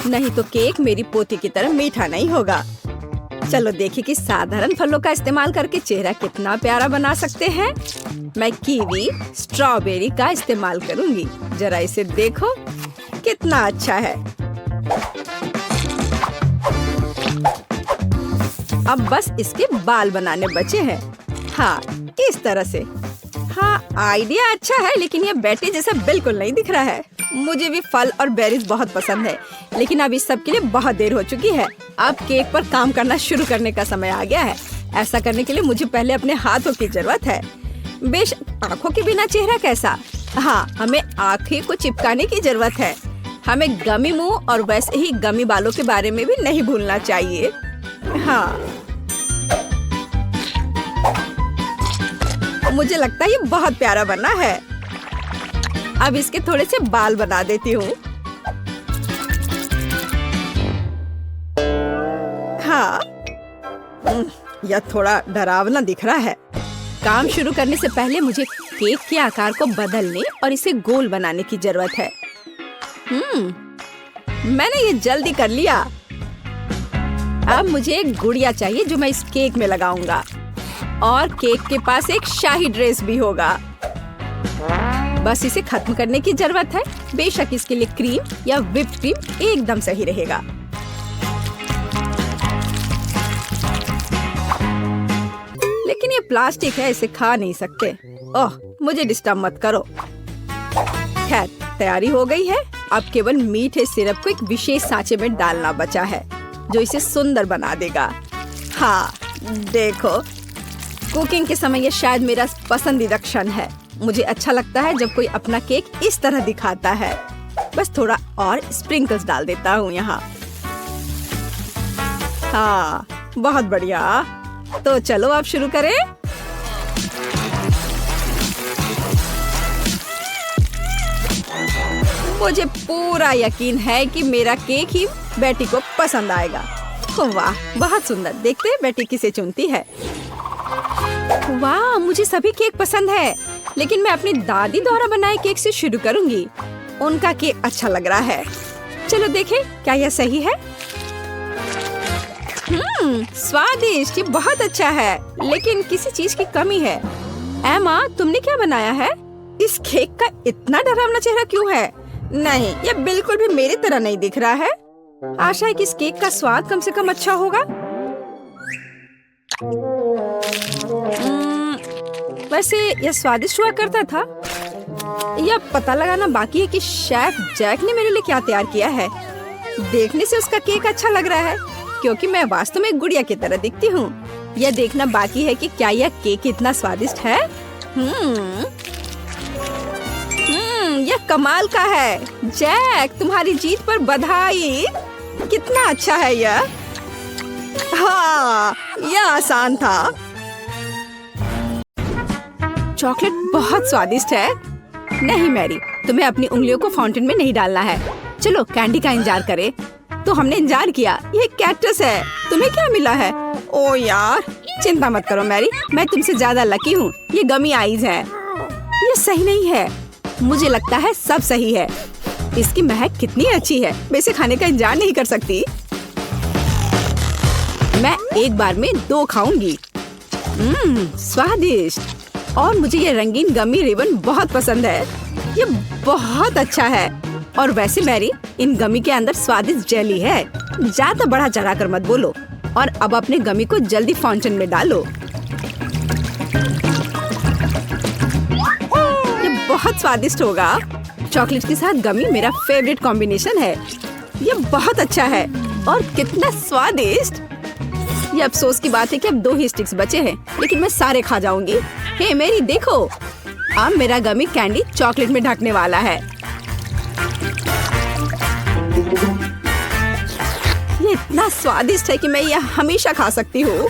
नहीं तो केक मेरी पोती की तरह मीठा नहीं होगा। चलो देखिए कि साधारण फलों का इस्तेमाल करके चेहरा कितना प्यारा बना सकते हैं। मैं कीवी, स्ट्रॉबेरी का इस्तेमाल करूंगी। जरा इसे देखो, कितना अच्छा है। अब बस इसके बाल बनाने बचे हैं। हाँ, इस तरह से। हाँ, आइडिया अच्छा है, लेकिन यह बैटरी जैसा बिल्कुल नहीं दिख रहा है। मुझे भी फल और बेरीज बहुत पसंद है, लेकिन अब इस सब के लिए बहुत देर हो चुकी है। अब केक पर काम करना शुरू करने का समय आ गया है। ऐसा करने के लिए मुझे पहले अपने हाथों की जरूरत है। बेशक आँखों के बिना चेहरा कैसा? हाँ, हमें आँखें को चिपकाने की जरूरत है। हमें गमी मुंह और वैसे ही गमी बालों के बारे में भी नहीं भूलना चाहिए। हाँ, मुझे लगता है ये बहुत प्यारा बना है। अब इसके थोड़े से बाल बना देती हूँ। हाँ, यह थोड़ा डरावना दिख रहा है। काम शुरू करने से पहले मुझे केक के आकार को बदलने और इसे गोल बनाने की जरूरत है। मैंने ये जल्दी कर लिया। अब मुझे एक गुड़िया चाहिए जो मैं इस केक में लगाऊंगा, और केक के पास एक शाही ड्रेस भी होगा। बस इसे खत्म करने की जरूरत है। बेशक इसके लिए क्रीम या व्हिप्ड क्रीम एकदम सही रहेगा। लेकिन ये प्लास्टिक है, इसे खा नहीं सकते। ओह, मुझे डिस्टर्ब मत करो। खैर, तैयारी हो गई है। अब केवल मीठे सिरप को एक विशेष सांचे में डालना बचा है, जो इसे सुंदर बना देगा। हाँ, देखो, कुकिंग के समय ये शायद मेरा पसंदीदा क्षण है। मुझे अच्छा लगता है जब कोई अपना केक इस तरह दिखाता है। बस थोड़ा और स्प्रिंकल्स डाल देता हूँ यहाँ। हाँ, बहुत बढ़िया। तो चलो अब शुरू करें। मुझे पूरा यकीन है कि मेरा केक ही बेटी को पसंद आएगा। वाह, बहुत सुंदर। देखते हैं बेटी किसे चुनती है। वाह, मुझे सभी केक पसंद है, लेकिन मैं अपनी दादी द्वारा बनाए केक से शुरू करूंगी। उनका केक अच्छा लग रहा है। चलो देखें क्या यह सही है। स्वादिष्ट, ये बहुत अच्छा है, लेकिन किसी चीज की कमी है। एमा, तुमने क्या बनाया है? इस केक का इतना डरावना चेहरा क्यों है? नहीं, यह बिल्कुल भी मेरी तरह नहीं दिख रहा है। आशा है कि इस केक का स्वाद कम से कम अच्छा होगा। वैसे यह स्वादिष्ट हुआ करता था। यह पता लगाना बाकी है कि शेफ जैक ने मेरे लिए क्या तैयार किया है। देखने से उसका केक अच्छा लग रहा है, क्योंकि मैं वास्तव में गुड़िया की तरह दिखती हूँ। यह देखना बाकी है कि क्या यह केक इतना स्वादिष्ट है। यह कमाल का है। जैक, तुम्हारी जीत पर बधाई। कितना अच्छा है यह। हाँ, यह आसान था। चॉकलेट बहुत स्वादिष्ट है। नहीं मैरी, तुम्हें अपनी उंगलियों को फाउंटेन में नहीं डालना है। चलो कैंडी का इंतजार करें। तो हमने इंतजार किया। ये कैक्टस है। तुम्हें क्या मिला है? ओ यार, चिंता मत करो मैरी, मैं तुमसे ज्यादा लकी हूँ। ये गमी आइज है। ये सही नहीं है। मुझे लगता है सब सही है। इसकी महक कितनी अच्छी है। मैं इसे खाने का इंतजार नहीं कर सकती। मैं एक बार में 2 खाऊंगी। स्वादिष्ट। और मुझे ये रंगीन गमी रिबन बहुत पसंद है। ये बहुत अच्छा है। और वैसे मैरी, इन गमी के अंदर स्वादिष्ट जेली है। ज्यादा बढ़ा चढ़ा कर मत बोलो। और अब अपने गमी को जल्दी फाउंटेन में डालो। ये बहुत स्वादिष्ट होगा। चॉकलेट के साथ गमी मेरा फेवरेट कॉम्बिनेशन है। ये बहुत अच्छा है और कितना स्वादिष्ट। ये अफसोस की बात है कि अब 2 ही स्टिक्स बचे हैं, लेकिन मैं सारे खा जाऊंगी। हे मेरी देखो, अब मेरा गमी कैंडी चॉकलेट में ढकने वाला है। ये इतना स्वादिष्ट है कि मैं यह हमेशा खा सकती हूँ।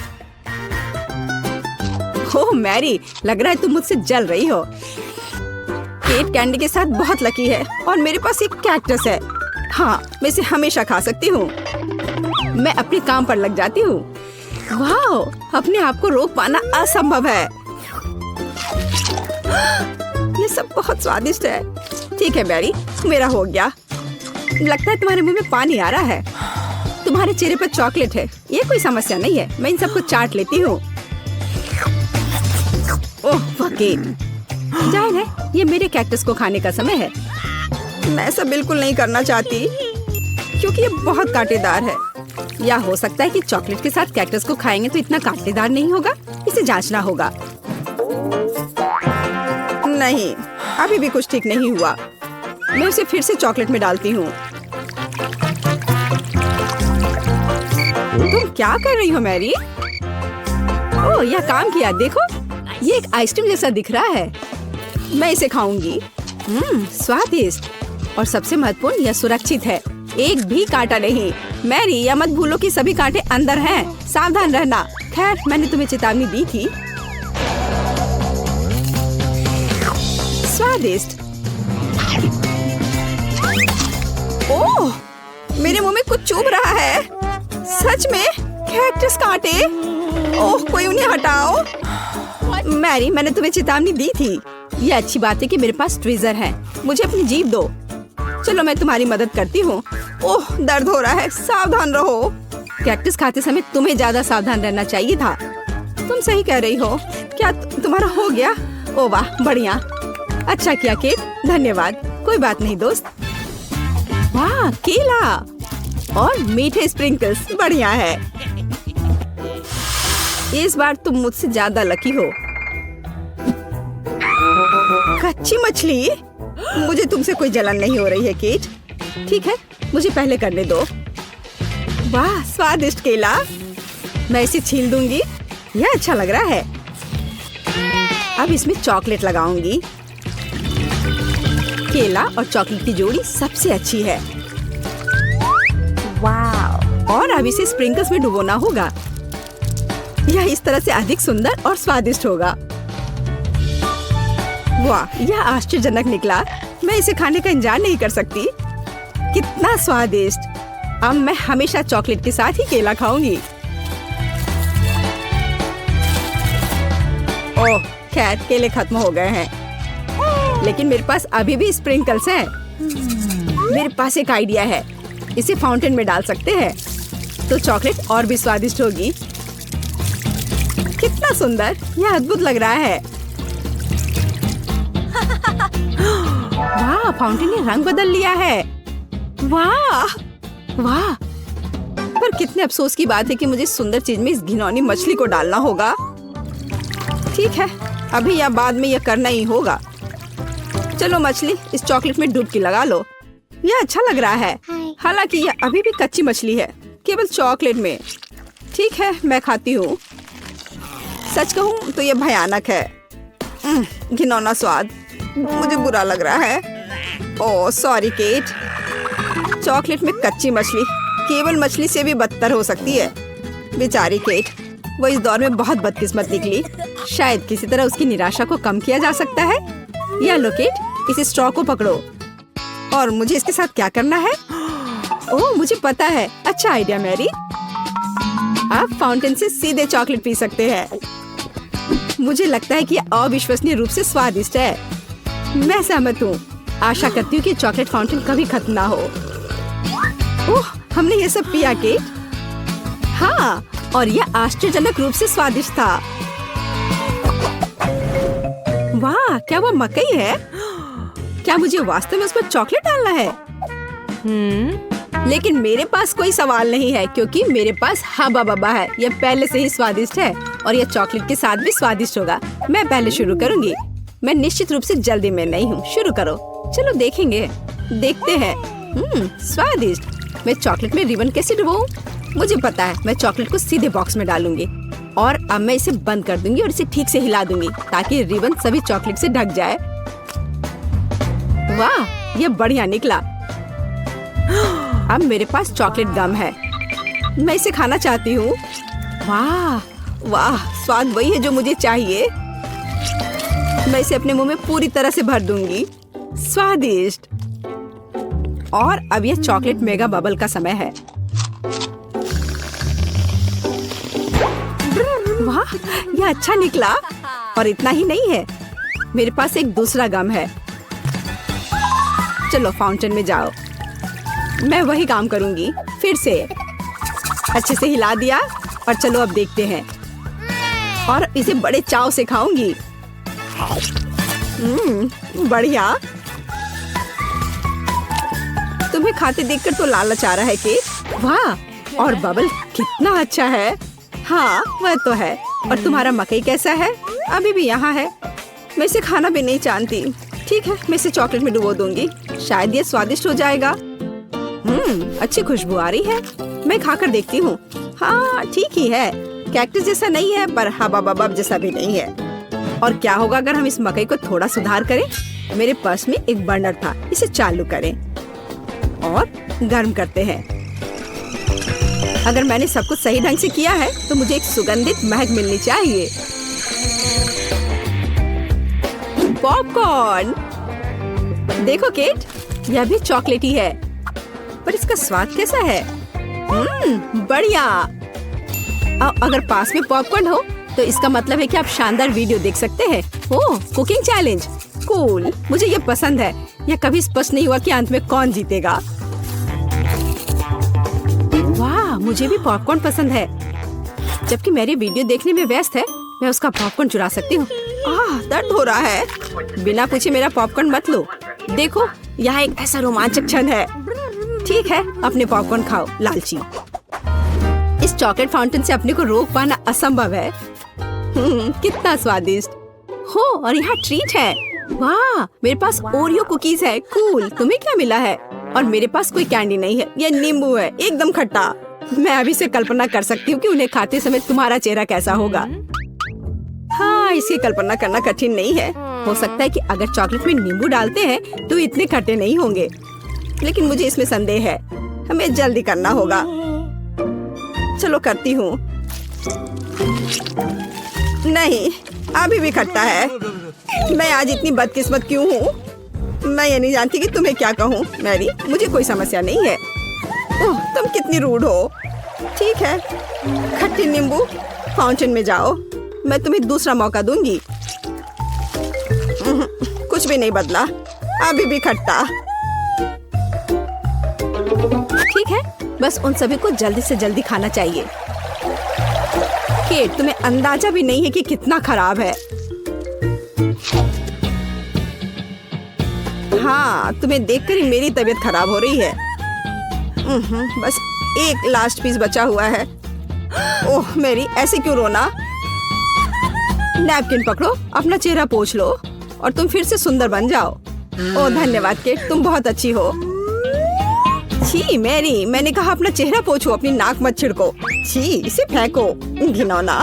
ओह मैरी, लग रहा है तुम मुझसे जल रही हो। केट कैंडी के साथ बहुत लकी है और मेरे पास एक कैक्टस है। हाँ, मैं इसे हमेशा खा सकती हूँ। मैं अपने काम पर लग जाती हूँ। वाह, अपने आप को रोक पाना असंभव है। ये सब बहुत स्वादिष्ट है। ठीक है मैरी, मेरा हो गया। लगता है तुम्हारे मुंह में पानी आ रहा है। तुम्हारे चेहरे पर चॉकलेट है, ये कोई समस्या नहीं है। मैं इन सबको चाट लेती हूँ। ओह जाहिर है ये मेरे कैक्टस को खाने का समय है। मैं ऐसा बिल्कुल नहीं करना चाहती क्योंकि ये बहुत कांटेदार है। या हो सकता है कि चॉकलेट के साथ कैक्टस को खाएंगे तो इतना कांटेदार नहीं होगा। इसे जांचना होगा। नहीं, अभी भी कुछ ठीक नहीं हुआ। मैं उसे फिर से चॉकलेट में डालती हूँ। तुम क्या कर रही हो मैरी? ओह, यह काम किया। देखो, ये एक आइसक्रीम जैसा दिख रहा है। मैं इसे खाऊंगी। स्वादिष्ट। और सबसे महत्वपूर्ण, यह सुरक्षित है। एक भी कांटा नहीं। मैरी, यह मत भूलो कि सभी कांटे अंदर हैं। सावधान रहना। खैर, मैंने तुम्हें चेतावनी दी थी। स्वादिष्ट। ओह, मेरे मुंह में कुछ चुभ रहा है। सच में कैक्टस कांटे। ओह, कोई उन्हें हटाओ। मैरी, मैंने तुम्हें चेतावनी दी थी। ये अच्छी बात है कि मेरे पास ट्विज़र है। मुझे अपनी जीभ दो। चलो, मैं तुम्हारी मदद करती हूँ। ओह, दर्द हो रहा है। सावधान रहो। कैक्टस खाते समय तुम्हें ज्यादा सावधान रहना चाहिए था। तुम सही कह रही हो। क्या तुम्हारा हो गया? ओह वाह, बढ़िया। अच्छा किया केट, धन्यवाद। कोई बात नहीं दोस्त। वाह, केला और मीठे स्प्रिंकल्स, बढ़िया है। इस बार तुम मुझसे ज्यादा लकी हो। कच्ची मछली? मुझे तुमसे कोई जलन नहीं हो रही है केट। ठीक है, मुझे पहले करने दो। वाह, स्वादिष्ट केला। मैं इसे छील दूंगी। यह अच्छा लग रहा है। अब इसमें चॉकलेट लगाऊंगी। केला और चॉकलेट की जोड़ी सबसे अच्छी है। वाह। और अब इसे स्प्रिंकल्स में डुबोना होगा। यह इस तरह से अधिक सुंदर और स्वादिष्ट होगा। वाह, यह आश्चर्यजनक निकला। मैं इसे खाने का इंतजार नहीं कर सकती। कितना स्वादिष्ट। अब मैं हमेशा चॉकलेट के साथ ही केला खाऊंगी। ओह, खैर केले खत्म हो गए हैं, लेकिन मेरे पास अभी भी स्प्रिंकल्स हैं। मेरे पास एक आइडिया है। इसे फाउंटेन में डाल सकते हैं तो चॉकलेट और भी स्वादिष्ट होगी। कितना सुंदर, यह अद्भुत लग रहा है। वाह, फाउंटेन ने रंग बदल लिया है। वाह वाह। पर कितने अफसोस की बात है कि मुझे सुंदर चीज में इस घिनौनी मछली को डालना होगा। ठीक है, अभी या बाद में यह करना ही होगा। चलो मछली, इस चॉकलेट में डुबकी लगा लो। यह अच्छा लग रहा है। हालांकि यह अभी भी कच्ची मछली है, केवल चॉकलेट में। ठीक है, मैं खाती हूँ। सच कहूँ तो यह भयानक है। घिनौना स्वाद, मुझे बुरा लग रहा है। Oh sorry cat. चॉकलेट में कच्ची मछली केवल मछली से भी बदतर हो सकती है। बेचारी केट, वो इस दौर में बहुत बदकिस्मत निकली। शायद किसी तरह उसकी निराशा को कम किया जा सकता है। या लो केट, इस स्ट्रॉ को पकड़ो। और मुझे इसके साथ क्या करना है? ओह, मुझे पता है। अच्छा आइडिया मैरी। आप फाउंटेन से सीधे चॉकलेट पी सकते हैं। मुझे लगता है कि अविश्वसनीय रूप से स्वादिष्ट है। मैं सहमत हूँ। आशा करती हूँ कि चॉकलेट फाउंटेन कभी खत्म ना हो। ओह, हमने ये सब पिया केट। हाँ, और यह आश्चर्यजनक रूप से स्वादिष्ट था। वाह, क्या वो मकई है? क्या मुझे वास्तव में उस पर चॉकलेट डालना है? लेकिन मेरे पास कोई सवाल नहीं है क्योंकि मेरे पास हब्बा बब्बा है। यह पहले से ही स्वादिष्ट है और यह चॉकलेट के साथ भी स्वादिष्ट होगा। मैं पहले शुरू करूंगी। मैं निश्चित रूप से जल्दी में नहीं हूँ। शुरू करो। चलो देखेंगे, देखते हैं। स्वादिष्ट। मैं चॉकलेट में रिबन कैसे डुबाऊं? मुझे पता है, मैं चॉकलेट को सीधे बॉक्स में डालूंगी और अब मैं इसे बंद कर दूंगी और इसे ठीक से हिला दूंगी ताकि रिबन सभी चॉकलेट से ढक जाए। वाह, यह बढ़िया निकला। अब मेरे पास चॉकलेट गम है। मैं इसे खाना चाहती हूँ। वाह वाह, स्वाद वही है जो मुझे चाहिए। मैं इसे अपने मुंह में पूरी तरह से भर दूंगी। स्वादिष्ट। और अब यह चॉकलेट मेगा बबल का समय है। वाह, यह अच्छा निकला। और इतना ही नहीं है, मेरे पास एक दूसरा गम है। चलो फाउंटेन में जाओ। मैं वही काम करूंगी फिर से। अच्छे से हिला दिया और चलो अब देखते हैं। और इसे बड़े चाव से खाऊंगी। बढ़िया। तुम्हें खाते देखकर तो लालच आ रहा है कि वाह, और बबल कितना अच्छा है। हाँ, वह तो है। और तुम्हारा मकई कैसा है? अभी भी यहाँ है। मैं इसे खाना भी नहीं जानती। ठीक है, मैं इसे चॉकलेट में डुबो दूंगी। शायद ये स्वादिष्ट हो जाएगा। अच्छी खुशबू आ रही है। मैं खाकर देखती हूँ। हाँ, ठीक ही है। कैक्टस जैसा नहीं है पर हब्बा बब्बा जैसा भी नहीं है। और क्या होगा अगर हम इस मकई को थोड़ा सुधार करें? मेरे पर्स में एक बर्नर था, इसे चालू करें और गर्म करते हैं। अगर मैंने सब कुछ सही ढंग से किया है तो मुझे एक सुगंधित महक मिलनी चाहिए। पॉपकॉर्न। देखो केट, यह भी चॉकलेटी है पर इसका स्वाद कैसा है? बढ़िया। अगर पास में पॉपकॉर्न हो तो इसका मतलब है कि आप शानदार वीडियो देख सकते हैं। ओह, कुकिंग चैलेंज। कूल, मुझे ये पसंद है। यह कभी स्पष्ट नहीं हुआ कि अंत में कौन जीतेगा। वाह, मुझे भी पॉपकॉर्न पसंद है। जबकि मेरी वीडियो देखने में व्यस्त है, मैं उसका पॉपकॉर्न चुरा सकती हूँ। दर्द हो रहा है। बिना पूछे मेरा पॉपकॉर्न मत लो। देखो, यहाँ एक ऐसा रोमांचक क्षण है। ठीक है, अपने पॉपकॉर्न खाओ, लालची। इस चॉकलेट फाउंटेन से अपने को रोक पाना असंभव है। कितना स्वादिष्ट हो। और यहाँ ट्रीट है। वाह, मेरे पास ओरियो कुकीज है। कूल। तुम्हें क्या मिला है? और मेरे पास कोई कैंडी नहीं है। यह नींबू है, एकदम खट्टा। मैं अभी से कल्पना कर सकती हूँ कि उन्हें खाते समय तुम्हारा चेहरा कैसा होगा। हाँ, इसकी कल्पना करना कठिन नहीं है। हो सकता है कि अगर चॉकलेट में नींबू डालते हैं तो इतने खट्टे नहीं होंगे, लेकिन मुझे इसमें संदेह है। हमें जल्दी करना होगा। चलो करती हूँ। नहीं, अभी भी खट्टा है। मैं आज इतनी बदकिस्मत क्यों हूँ? मैं ये नहीं जानती कि तुम्हें क्या कहूँ। मैरी, मुझे कोई समस्या नहीं है। ओह, तुम कितनी रूड हो। ठीक है, खट्टी नींबू, फाउंटेन में जाओ। मैं तुम्हें दूसरा मौका दूंगी। कुछ भी नहीं बदला, अभी भी खट्टा। ठीक है, बस उन सभी को जल्दी से जल्दी खाना चाहिए। केट, तुम्हें अंदाजा भी नहीं है कि कितना खराब है। हाँ, तुम्हें देखकर ही मेरी तबीयत खराब हो रही है। बस एक लास्ट पीस बचा हुआ है। ओह मेरी, ऐसे क्यों रोना? नैपकिन पकड़ो, अपना चेहरा पोंछ लो और तुम फिर से सुंदर बन जाओ। ओह धन्यवाद केट, तुम बहुत अच्छी हो। छी मैरी, मैंने कहा अपना चेहरा पोंछो, अपनी नाक मत छिड़को। छी, इसे फेंको, घिनौना।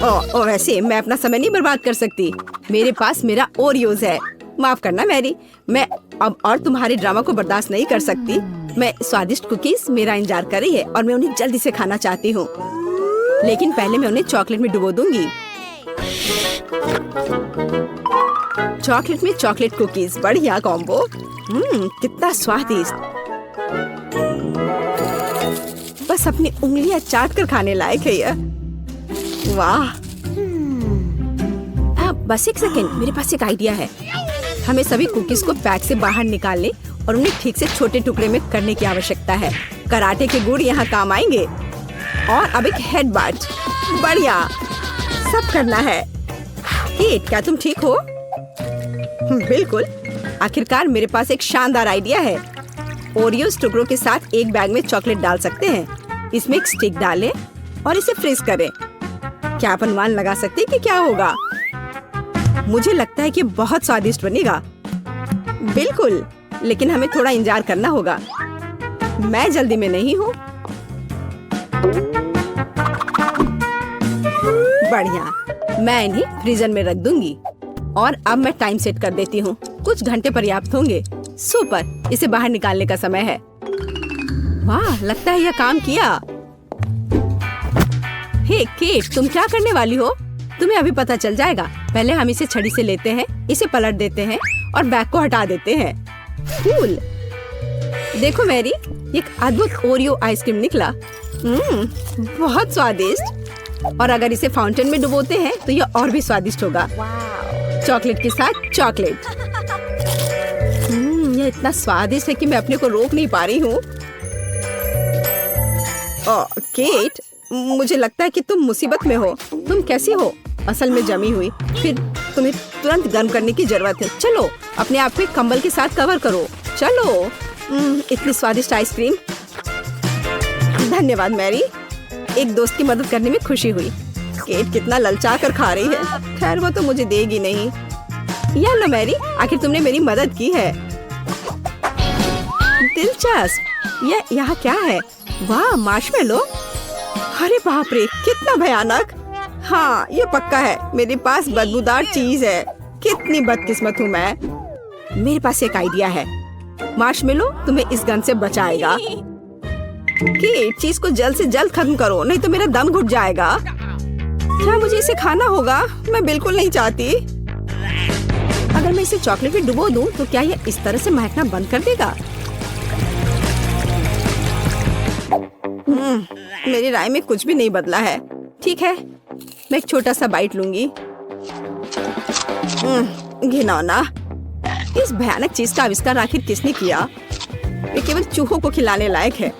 ओ वैसे मैं अपना समय नहीं बर्बाद कर सकती। मेरे पास मेरा ओरियोज है। माफ करना मैरी, मैं अब और तुम्हारे ड्रामा को बर्दाश्त नहीं कर सकती। मैं स्वादिष्ट कुकीज मेरा इंतजार कर रही है और मैं उन्हें जल्दी से खाना चाहती हूँ, लेकिन पहले मैं उन्हें चॉकलेट में डुबो दूंगी। चॉकलेट में चॉकलेट कुकीज, बढ़िया कॉम्बो। कितना स्वादिष्ट। बस अपनी उंगलियां चाट कर खाने लायक है यह। वाह। बस एक सेकेंड, मेरे पास एक आइडिया है। हमें सभी कुकीज को पैक से बाहर निकालने और उन्हें ठीक से छोटे टुकड़े में करने की आवश्यकता है। कराटे के गुण यहाँ काम आएंगे। और अब एक हेड बट। बढ़िया, सब करना है। केट, क्या तुम ठीक हो? बिल्कुल। आखिरकार मेरे पास एक शानदार आइडिया है। ओरियोस टुकड़ों के साथ एक बैग में चॉकलेट डाल सकते हैं। इसमें एक स्टिक डालें और इसे फ्रीज करें। क्या आप अनुमान लगा सकते हैं कि क्या होगा? मुझे लगता है कि बहुत स्वादिष्ट बनेगा। बिल्कुल, लेकिन हमें थोड़ा इंतजार करना होगा। मैं जल्दी में नहीं हूँ। बढ़िया, मैं इन्हें फ्रीजर में रख दूंगी और अब मैं टाइम सेट कर देती हूँ। कुछ घंटे पर्याप्त होंगे। सुपर, इसे बाहर निकालने का समय है। वाह, लगता है यह काम किया। हे केट, तुम क्या करने वाली हो? तुम्हें अभी पता चल जाएगा। पहले हम इसे छड़ी से लेते हैं, इसे पलट देते हैं और बैग को हटा देते हैं। कूल। देखो मैरी, एक अद्भुत ओरियो आइसक्रीम निकला। बहुत स्वादिष्ट। और अगर इसे फाउंटेन में डुबोते हैं तो यह और भी स्वादिष्ट होगा। चॉकलेट के साथ चॉकलेट। यह इतना स्वादिष्ट है कि मैं अपने को रोक नहीं पा रही हूँ। केट, मुझे लगता है कि तुम मुसीबत में हो। तुम कैसी हो? असल में जमी हुई। फिर तुम्हें तुरंत गर्म करने की जरूरत है। चलो, अपने आप को एक कंबल के साथ कवर करो। चलो। इतनी स्वादिष्ट आइसक्रीम। धन्यवाद मैरी, एक दोस्त की मदद करने में खुशी हुई। केट कितना ललचा कर खा रही है। खैर, वो तो मुझे देगी नहीं। या लो मैरी, आखिर तुमने मेरी मदद की है। दिलचस्प। यह यहाँ क्या है? वाह, मार्शमेलो। अरे बाप रे, कितना भयानक। हाँ, ये पक्का है। मेरे पास बदबूदार चीज है। कितनी बदकिस्मत हूँ मैं। मेरे पास एक आइडिया है। मार्शमेलो तुम्हें इस गन से बचाएगा। केट, चीज को जल्द से जल्द खत्म करो, नहीं तो मेरा दम घुट जाएगा। क्या मुझे इसे खाना होगा? मैं बिल्कुल नहीं चाहती। अगर मैं इसे चॉकलेट में डुबो दूं, तो क्या यह इस तरह से महकना बंद कर देगा? मेरी राय में कुछ भी नहीं बदला है। ठीक है, मैं एक छोटा सा बाइट लूंगी। घिनौना। इस भयानक चीज का आविष्कार आखिर किसने किया? ये केवल चूहों को खिलाने लायक है।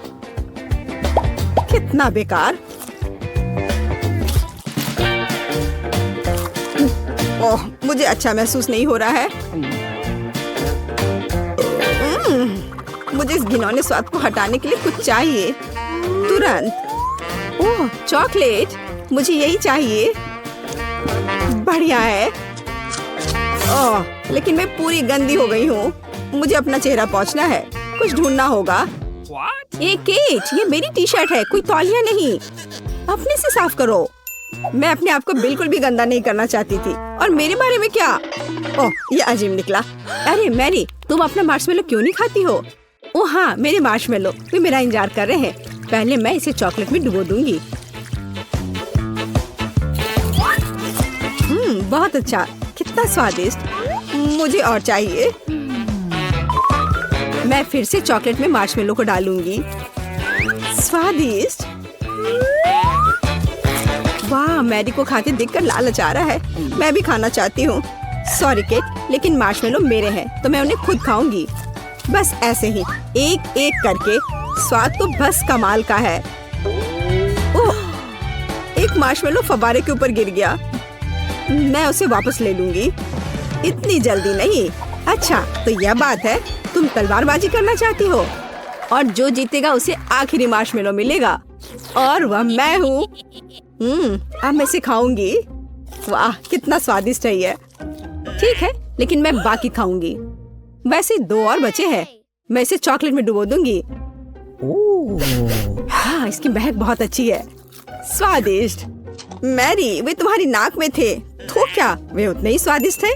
कितना बेकार। ओह, मुझे अच्छा महसूस नहीं हो रहा है। मुझे इस घिनौने स्वाद को हटाने के लिए कुछ चाहिए तुरंत। ओह, चॉकलेट, मुझे यही चाहिए। बढ़िया है। ओह, लेकिन मैं पूरी गंदी हो गई हूँ। मुझे अपना चेहरा पोंछना है। कुछ ढूंढना होगा। ये केट, ये मेरी टी शर्ट है, कोई तौलिया नहीं। अपने से साफ करो। मैं अपने आप को बिल्कुल भी गंदा नहीं करना चाहती थी। और मेरे बारे में क्या? ओह, ये अजीब निकला। अरे मैरी, तुम अपना मार्शमेलो क्यों नहीं खाती हो? ओह हाँ, मेरे मार्शमेलो, वे मेरा इंतजार कर रहे हैं। पहले मैं इसे चॉकलेट में डुबो दूंगी। बहुत अच्छा, कितना स्वादिष्ट। मुझे और चाहिए। मैं फिर से चॉकलेट में मार्शमेलो को डालूंगी। स्वादिष्ट। वाह, मैरी को खाते देखकर लालच आ रहा है। मैं भी खाना चाहती हूँ। सॉरी केट, लेकिन मार्शमेलो मेरे हैं तो मैं उन्हें खुद खाऊंगी। बस ऐसे ही, एक एक करके। स्वाद तो बस कमाल का है। ओह, एक मार्शमेलो फव्वारे के ऊपर गिर गया। मैं उसे वापस ले लूंगी। इतनी जल्दी नहीं। अच्छा, तो यह बात है, तुम तलवारबाजी करना चाहती हो और जो जीतेगा उसे आखिरी मार्शमेलो मिलेगा और वह मैं हूँ। अब मैं इसे खाऊंगी। वाह, कितना स्वादिष्ट है ये। ठीक है, लेकिन मैं बाकी खाऊंगी। वैसे 2 और बचे हैं। मैं इसे चॉकलेट में डुबो दूंगी। हाँ, इसकी महक बहुत अच्छी है। स्वादिष्ट। मैरी, वे तुम्हारी नाक में थे। तो क्या वे उतने ही स्वादिष्ट थे?